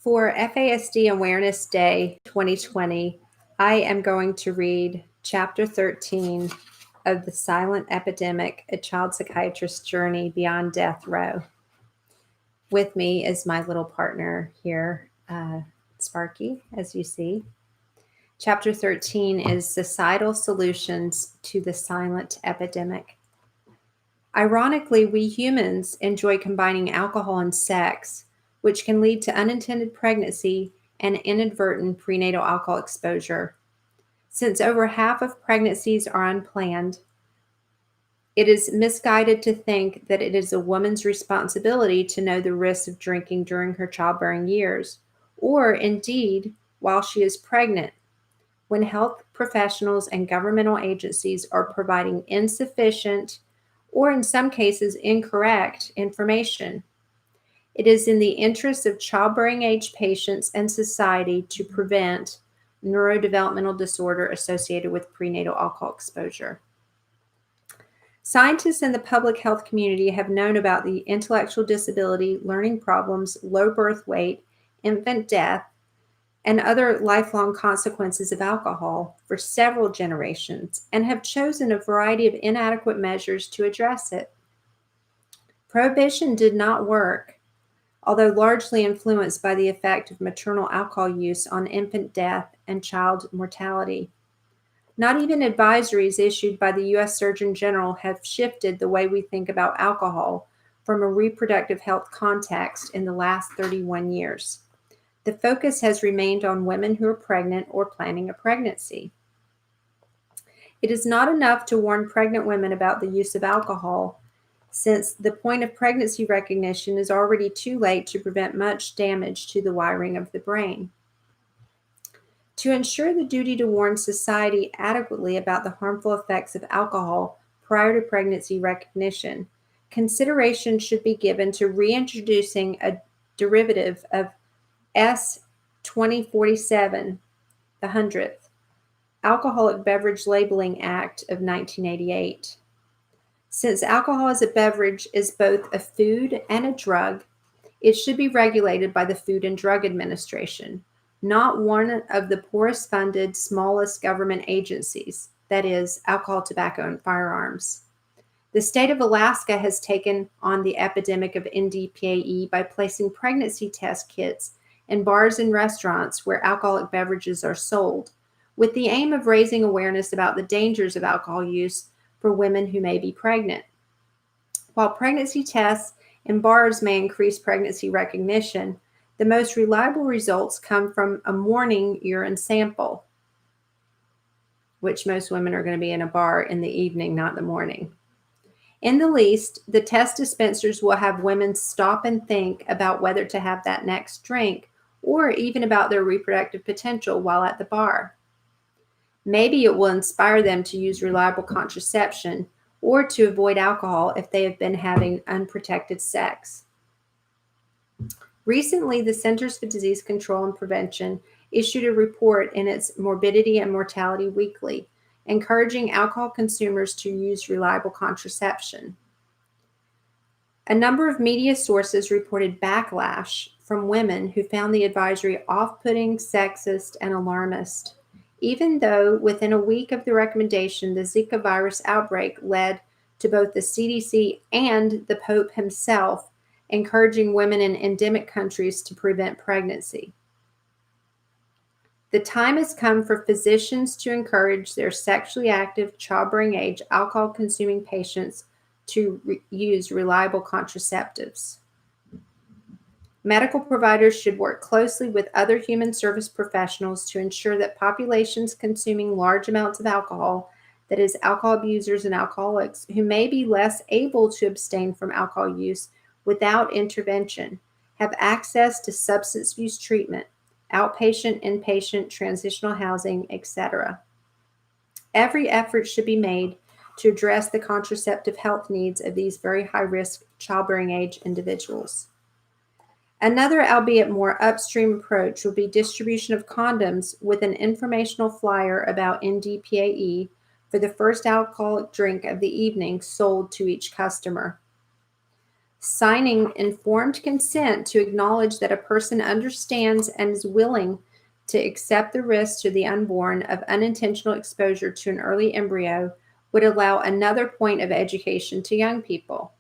For FASD Awareness Day 2020, I am going to read Chapter 13 of The Silent Epidemic, A Child Psychiatrist's Journey Beyond Death Row. With me is my little partner here, Sparky, as you see. Chapter 13 is Societal Solutions to the Silent Epidemic. Ironically, we humans enjoy combining alcohol and sex, which can lead to unintended pregnancy and inadvertent prenatal alcohol exposure. Since over half of pregnancies are unplanned, it is misguided to think that it is a woman's responsibility to know the risks of drinking during her childbearing years, or indeed while she is pregnant, when health professionals and governmental agencies are providing insufficient, or in some cases incorrect, information. It is in the interest of childbearing age patients and society to prevent neurodevelopmental disorder associated with prenatal alcohol exposure. Scientists in the public health community have known about the intellectual disability, learning problems, low birth weight, infant death, and other lifelong consequences of alcohol for several generations and have chosen a variety of inadequate measures to address it. Prohibition did not work, although largely influenced by the effect of maternal alcohol use on infant death and child mortality. Not even advisories issued by the U.S. Surgeon General have shifted the way we think about alcohol from a reproductive health context in the last 31 years. The focus has remained on women who are pregnant or planning a pregnancy. It is not enough to warn pregnant women about the use of alcohol, since the point of pregnancy recognition is already too late to prevent much damage to the wiring of the brain. To ensure the duty to warn society adequately about the harmful effects of alcohol prior to pregnancy recognition, consideration should be given to reintroducing a derivative of S-2047, the 100th, Alcoholic Beverage Labeling Act of 1988. Since alcohol as a beverage is both a food and a drug, it should be regulated by the Food and Drug Administration, not one of the poorest funded, smallest government agencies, that is, alcohol, tobacco, and firearms. The state of Alaska has taken on the epidemic of NDPAE by placing pregnancy test kits in bars and restaurants where alcoholic beverages are sold, with the aim of raising awareness about the dangers of alcohol use for women who may be pregnant. While pregnancy tests in bars may increase pregnancy recognition, the most reliable results come from a morning urine sample, which most women are going to be in a bar in the evening, not the morning. In the least, the test dispensers will have women stop and think about whether to have that next drink, or even about their reproductive potential while at the bar. Maybe it will inspire them to use reliable contraception or to avoid alcohol if they have been having unprotected sex. Recently, the Centers for Disease Control and Prevention issued a report in its Morbidity and Mortality Weekly, encouraging alcohol consumers to use reliable contraception. A number of media sources reported backlash from women who found the advisory off-putting, sexist, and alarmist, even though within a week of the recommendation, the Zika virus outbreak led to both the CDC and the Pope himself encouraging women in endemic countries to prevent pregnancy. The time has come for physicians to encourage their sexually active, childbearing age, alcohol-consuming patients to use reliable contraceptives. Medical providers should work closely with other human service professionals to ensure that populations consuming large amounts of alcohol, that is, alcohol abusers and alcoholics who may be less able to abstain from alcohol use without intervention, have access to substance use treatment, outpatient, inpatient, transitional housing, etc. Every effort should be made to address the contraceptive health needs of these very high-risk childbearing age individuals. Another, albeit more upstream approach, will be distribution of condoms with an informational flyer about NDPAE for the first alcoholic drink of the evening sold to each customer. Signing informed consent to acknowledge that a person understands and is willing to accept the risk to the unborn of unintentional exposure to an early embryo would allow another point of education to young people.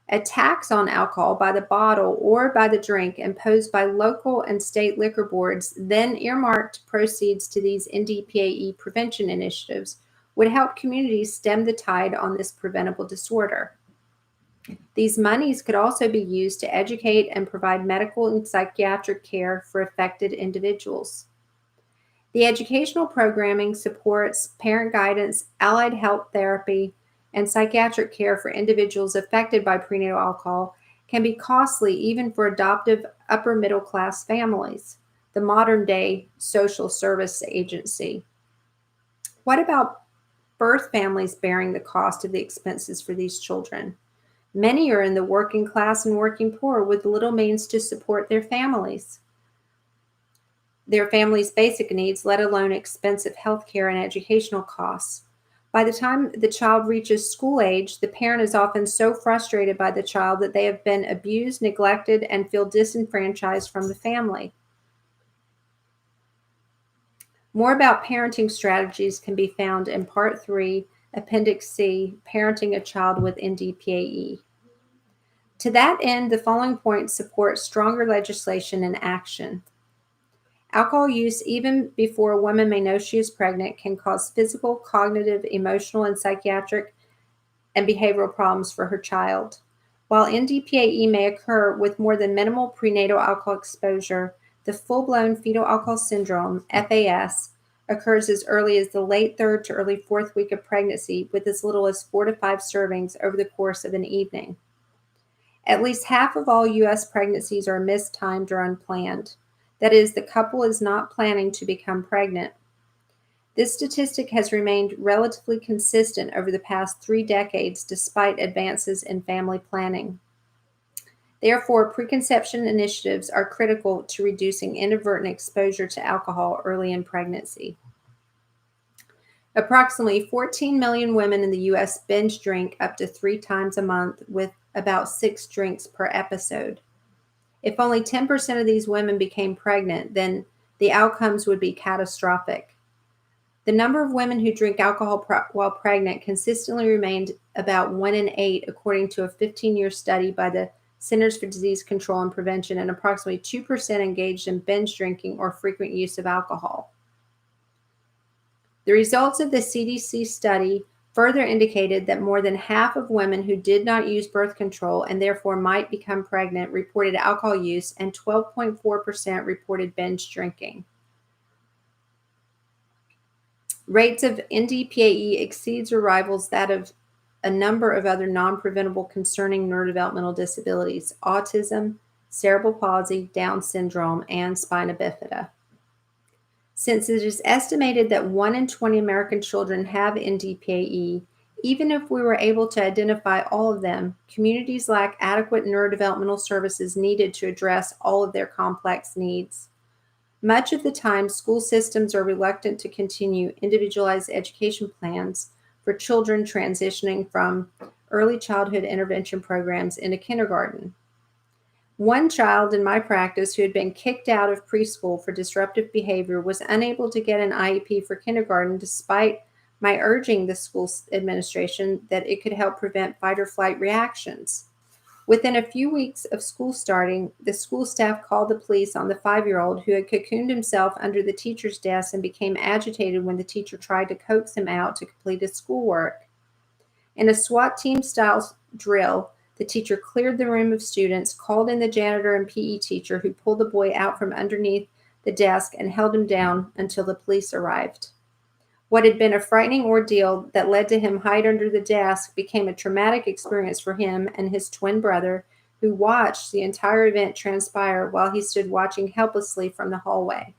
A tax on alcohol by the bottle or by the drink imposed by local and state liquor boards, then earmarked proceeds to these NDPAE prevention initiatives, would help communities stem the tide on this preventable disorder. These monies could also be used to educate and provide medical and psychiatric care for affected individuals. The educational programming supports parent guidance, allied health therapy, and psychiatric care for individuals affected by prenatal alcohol can be costly even for adoptive upper middle class families, the modern day social service agency. What about birth families bearing the cost of the expenses for these children? Many are in the working class and working poor with little means to support their families' basic needs, let alone expensive health care and educational costs. By the time the child reaches school age, the parent is often so frustrated by the child that they have been abused, neglected, and feel disenfranchised from the family. More about parenting strategies can be found in Part 3, Appendix C, Parenting a Child with NDPAE. To that end, the following points support stronger legislation and action. Alcohol use, even before a woman may know she is pregnant, can cause physical, cognitive, emotional, and psychiatric and behavioral problems for her child. While NDPAE may occur with more than minimal prenatal alcohol exposure, the full-blown fetal alcohol syndrome, FAS, occurs as early as the late 3rd to early 4th week of pregnancy with as little as 4 to 5 servings over the course of an evening. At least half of all U.S. pregnancies are mistimed or unplanned. That is, the couple is not planning to become pregnant. This statistic has remained relatively consistent over the past 3 decades despite advances in family planning. Therefore, preconception initiatives are critical to reducing inadvertent exposure to alcohol early in pregnancy. Approximately 14 million women in the U.S. binge drink up to 3 times a month, with about 6 drinks per episode. If only 10% of these women became pregnant, then the outcomes would be catastrophic. The number of women who drink alcohol while pregnant consistently remained about 1 in 8, according to a 15-year study by the Centers for Disease Control and Prevention, and approximately 2% engaged in binge drinking or frequent use of alcohol. The results of the CDC study further indicated that more than half of women who did not use birth control and therefore might become pregnant reported alcohol use, and 12.4% reported binge drinking. Rates of NDPAE exceeds or rivals that of a number of other non-preventable concerning neurodevelopmental disabilities: autism, cerebral palsy, Down syndrome, and spina bifida. Since it is estimated that 1 in 20 American children have NDPAE, even if we were able to identify all of them, communities lack adequate neurodevelopmental services needed to address all of their complex needs. Much of the time, school systems are reluctant to continue individualized education plans for children transitioning from early childhood intervention programs into kindergarten. One child in my practice who had been kicked out of preschool for disruptive behavior was unable to get an IEP for kindergarten despite my urging the school administration that it could help prevent fight or flight reactions. Within a few weeks of school starting, the school staff called the police on the 5-year-old who had cocooned himself under the teacher's desk and became agitated when the teacher tried to coax him out to complete his schoolwork. In a SWAT team-style drill, the teacher cleared the room of students, called in the janitor and PE teacher, who pulled the boy out from underneath the desk and held him down until the police arrived. What had been a frightening ordeal that led to him hide under the desk became a traumatic experience for him and his twin brother, who watched the entire event transpire while he stood watching helplessly from the hallway.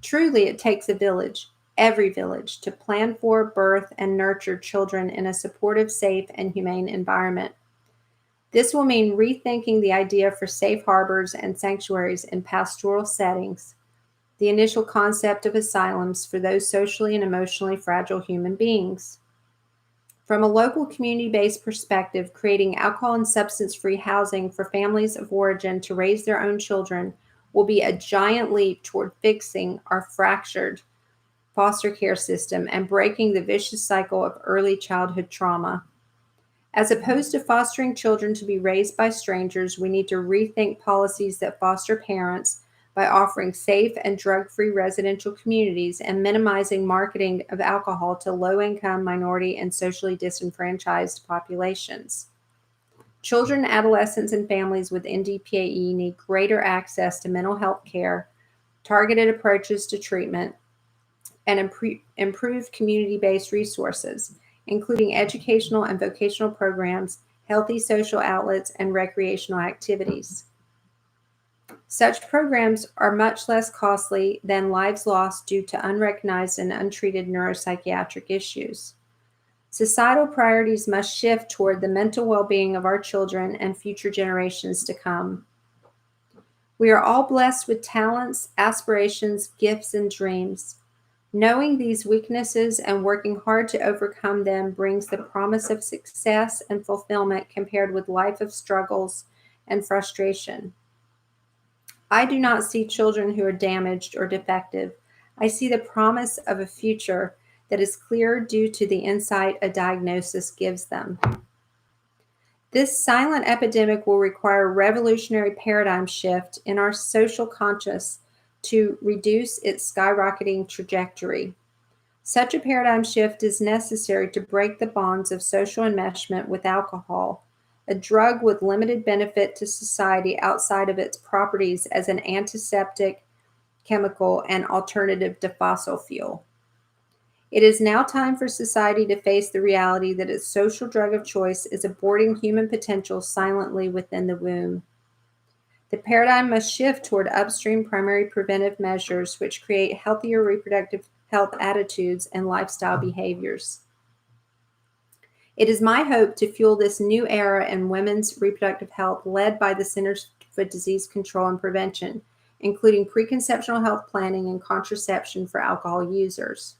Truly, it takes a village, every village, to plan for, birth, and nurture children in a supportive, safe, and humane environment. This will mean rethinking the idea for safe harbors and sanctuaries in pastoral settings, the initial concept of asylums for those socially and emotionally fragile human beings. From a local community-based perspective, creating alcohol and substance-free housing for families of origin to raise their own children will be a giant leap toward fixing our fractured foster care system and breaking the vicious cycle of early childhood trauma. As opposed to fostering children to be raised by strangers, we need to rethink policies that foster parents by offering safe and drug-free residential communities and minimizing marketing of alcohol to low-income, minority, and socially disenfranchised populations. Children, adolescents, and families with NDPAE need greater access to mental health care, targeted approaches to treatment, and improved community-based resources, including educational and vocational programs, healthy social outlets, and recreational activities. Such programs are much less costly than lives lost due to unrecognized and untreated neuropsychiatric issues. Societal priorities must shift toward the mental well-being of our children and future generations to come. We are all blessed with talents, aspirations, gifts, and dreams. Knowing these weaknesses and working hard to overcome them brings the promise of success and fulfillment compared with life of struggles and frustration. I do not see children who are damaged or defective. I see the promise of a future that is clear due to the insight a diagnosis gives them. This silent epidemic will require a revolutionary paradigm shift in our social conscious to reduce its skyrocketing trajectory. Such a paradigm shift is necessary to break the bonds of social enmeshment with alcohol, a drug with limited benefit to society outside of its properties as an antiseptic, chemical, and alternative to fossil fuel. It is now time for society to face the reality that its social drug of choice is aborting human potential silently within the womb. The paradigm must shift toward upstream primary preventive measures which create healthier reproductive health attitudes and lifestyle behaviors. It is my hope to fuel this new era in women's reproductive health led by the Centers for Disease Control and Prevention, including preconceptional health planning and contraception for alcohol users.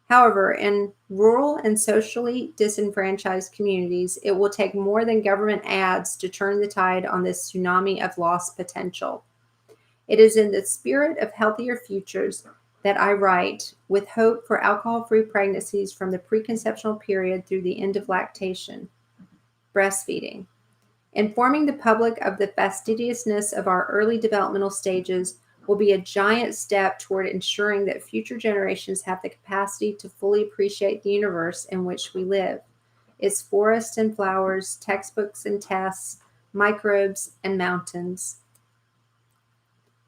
However, in rural and socially disenfranchised communities, it will take more than government ads to turn the tide on this tsunami of lost potential. It is in the spirit of healthier futures that I write, with hope for alcohol-free pregnancies from the preconceptional period through the end of lactation. Breastfeeding. Informing the public of the fastidiousness of our early developmental stages will be a giant step toward ensuring that future generations have the capacity to fully appreciate the universe in which we live, its forests and flowers, textbooks and tests, microbes and mountains.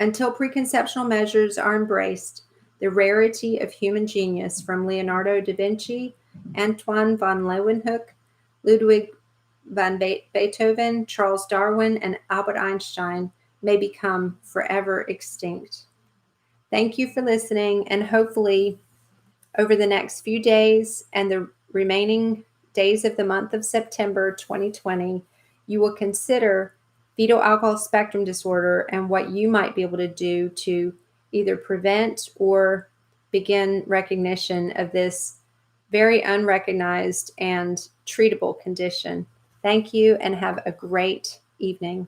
Until preconceptional measures are embraced, the rarity of human genius from Leonardo da Vinci, Antoine von Leeuwenhoek, Ludwig van Beethoven, Charles Darwin, and Albert Einstein may become forever extinct. Thank you for listening, and hopefully over the next few days and the remaining days of the month of September 2020, you will consider fetal alcohol spectrum disorder and what you might be able to do to either prevent or begin recognition of this very unrecognized and treatable condition. Thank you and have a great evening.